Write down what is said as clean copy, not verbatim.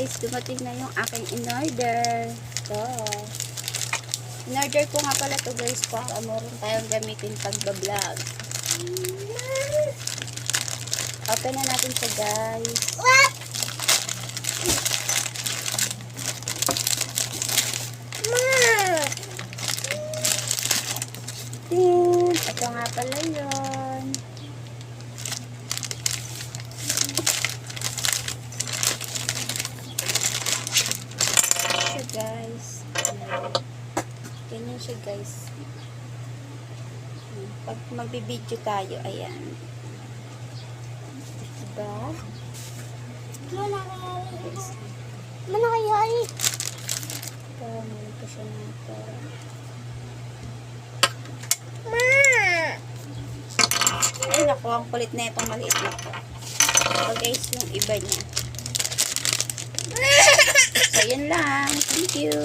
guys, dumating na yung aking in-order. So, in-order ko nga pala to guys para meron tayong gamitin pagbablog. Open na natin siya guys. Ito nga pala yun. Guys, ganyan siya guys. Pag magbibideo tayo, ayan, diba? Mana kaya eh? Meron ko siya nito. Ay naku, ang kulit na itong maliit na to. So guys, yung iba niya. So yun lang, thank you.